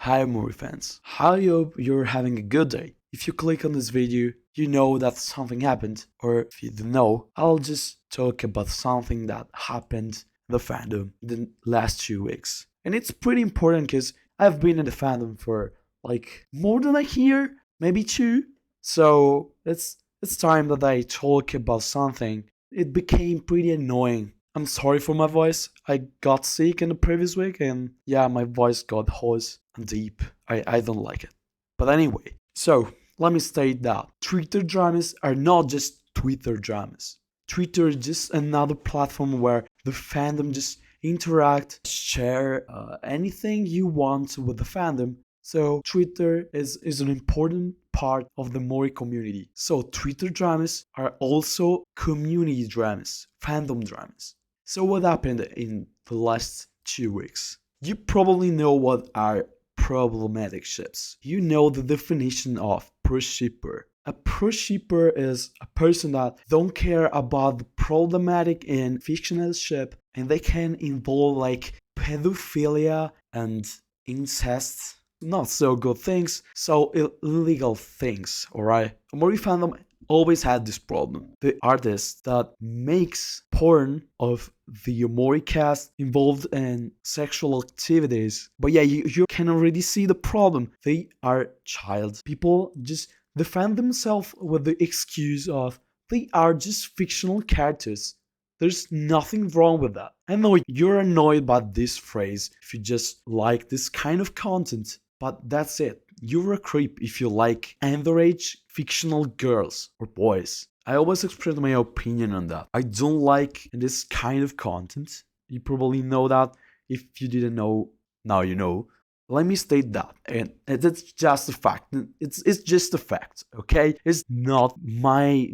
Hi Omori fans, I hope you're having a good day. If you click on this video, you know that something happened, or if you don't know, I'll just talk about something that happened in the fandom in the last 2 weeks. And it's pretty important because I've been in the fandom for like more than a year, maybe two. So it's time that I talk about something. It became pretty annoying. I'm sorry for my voice. I got sick in the previous week and yeah, my voice got hoarse and deep. I don't like it. But anyway, so let me state that Twitter dramas are not just Twitter dramas. Twitter is just another platform where the fandom just interact, share anything you want with the fandom. So Twitter is an important part of the Mori community. So Twitter dramas are also community dramas, fandom dramas. So what happened in the last 2 weeks? You probably know what are problematic ships. You know the definition of pro shipper. A pro shipper is a person that don't care about the problematic in fictional ship and they can involve like pedophilia and incest, not so good things, so illegal things, alright? Omori fandom always had this problem. The artist that makes porn of the Omori cast involved in sexual activities. But yeah, you can already see the problem. They are child. People just defend themselves with the excuse of they are just fictional characters. There's nothing wrong with that. I know you're annoyed by this phrase if you just like this kind of content, but that's it. You're a creep if you like underage fictional girls or boys. I always express my opinion on that. I don't like this kind of content. You probably know that. If you didn't know, now you know. Let me state that, and that's just a fact. It's just a fact, okay? It's not my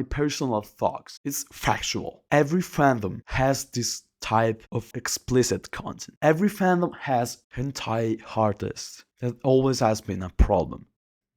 personal thoughts. It's factual. Every fandom has this type of explicit content. Every fandom has hentai artists. That always has been a problem.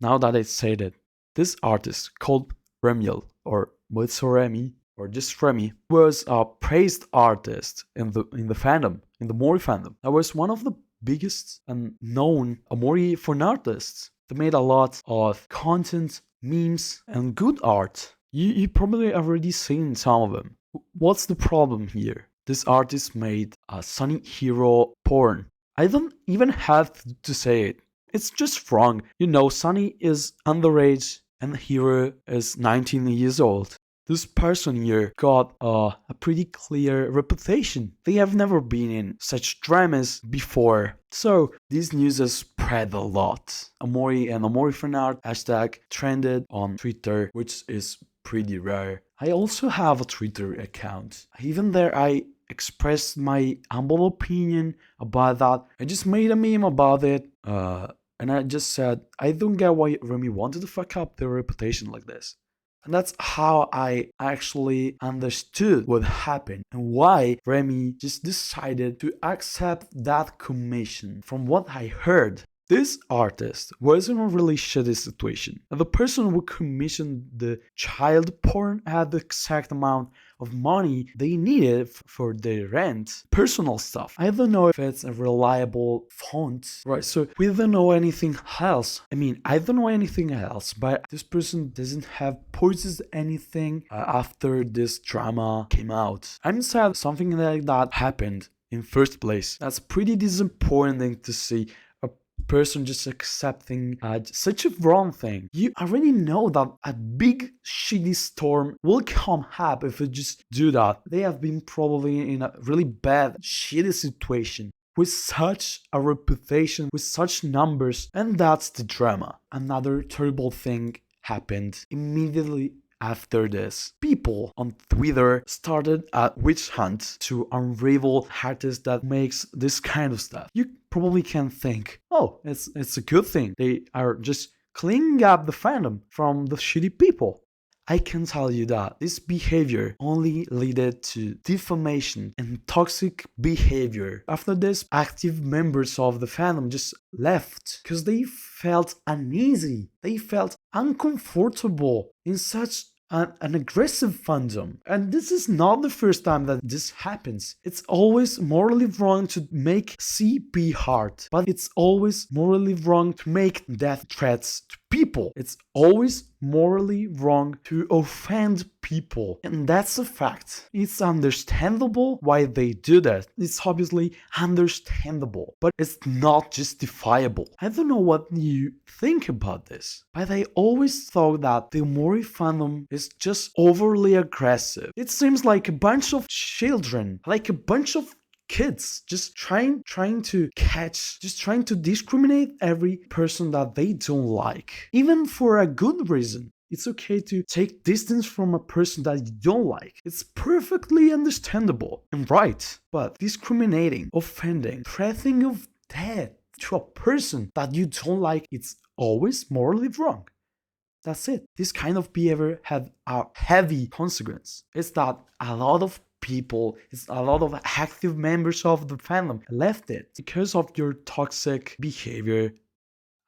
Now that I said it, this artist called Remiel or Remy or just Remy was a praised artist in the fandom, in the Mori fandom. That was one of the biggest and known Omori fan artists. They made a lot of content, memes, and good art. You probably already seen some of them. What's the problem here? This artist made a Sunny hero porn. I don't even have to say it. It's just wrong. You know, Sunny is underage and Hero is 19 years old. This person here got a pretty clear reputation. They have never been in such dramas before. So this news has spread a lot. Omori and Omori fan art hashtag trended on Twitter, which is pretty rare. I also have a Twitter account. Even there I expressed my humble opinion about that. I just made a meme about it. And I just said, I don't get why Remy wanted to fuck up their reputation like this. And that's how I actually understood what happened and why Remy just decided to accept that commission. From what I heard, this artist was in a really shitty situation. And the person who commissioned the child porn had the exact amount of money they needed for their rent, personal stuff. I don't know if it's a reliable font, right? So we don't know anything else. I don't know anything else, but this person doesn't have posted anything after this drama came out. I'm sad something like that happened in first place. That's pretty disappointing to see person just accepting such a wrong thing. You already know that a big shitty storm will come up if you just do that. They have been probably in a really bad shitty situation with such a reputation, with such numbers, and that's the drama. Another terrible thing happened immediately after this. People on Twitter started a witch hunt to unravel artists that makes this kind of stuff. You probably can think, oh, it's a good thing. They are just cleaning up the fandom from the shitty people. I can tell you that this behavior only led to defamation and toxic behavior. After this, active members of the fandom just left because they felt uneasy. They felt uncomfortable in such an aggressive fandom. And this is not the first time that this happens. It's always morally wrong to make CP hard, but it's always morally wrong to make death threats to people. It's always morally wrong to offend people. And that's a fact. It's understandable why they do that. It's obviously understandable, but it's not justifiable. I don't know what you think about this, but I always thought that the Omori fandom is just overly aggressive. It seems like a bunch of children, like a bunch of kids just trying to catch, just trying to discriminate every person that they don't like, even for a good reason. It's okay to take distance from a person that you don't like. It's perfectly understandable and right. But discriminating, offending, threatening of death to a person that you don't like, it's always morally wrong. That's it. This kind of behavior had a heavy consequence. It's that a lot of people, it's a lot of active members of the fandom left it because of your toxic behavior.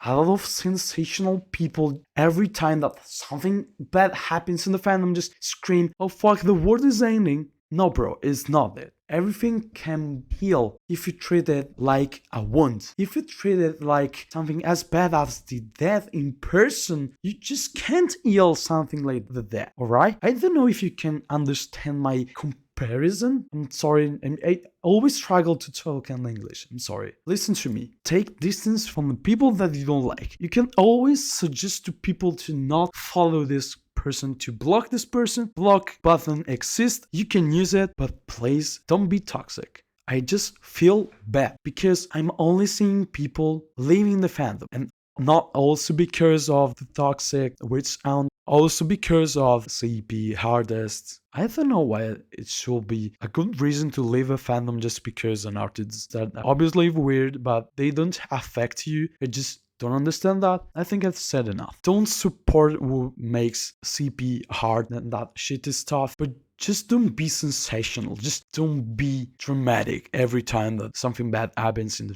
A lot of sensational people, every time that something bad happens in the fandom, just scream, "Oh fuck, the world is ending." No, bro, it's not it. Everything can heal if you treat it like a wound. If you treat it like something as bad as the death in person, you just can't heal something like the death, alright? I don't know if you can understand my comparison. I'm sorry, I always struggle to talk in English. I'm sorry. Listen to me. Take distance from the people that you don't like. You can always suggest to people to not follow this person, to block this person. Block button exists. You can use it, but please don't be toxic. I just feel bad because I'm only seeing people leaving the fandom, and not also because of the toxic witch hound, also because of CP hardest. I don't know why it should be a good reason to leave a fandom just because an artist that obviously weird, but they don't affect you. I just don't understand that. I think I've said enough. Don't support who makes CP hard and that shit is tough, but just don't be sensational. Just don't be dramatic every time that something bad happens in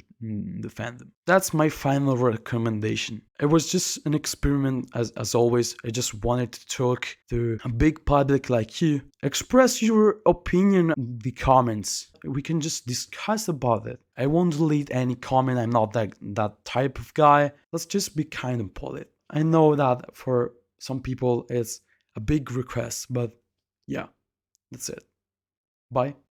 the fandom. That's my final recommendation. It was just an experiment, as always. I just wanted to talk to a big public like you. Express your opinion in the comments. We can just discuss about it. I won't delete any comment. I'm not that type of guy. Let's just be kind and polite. I know that for some people it's a big request, but yeah. That's it. Bye.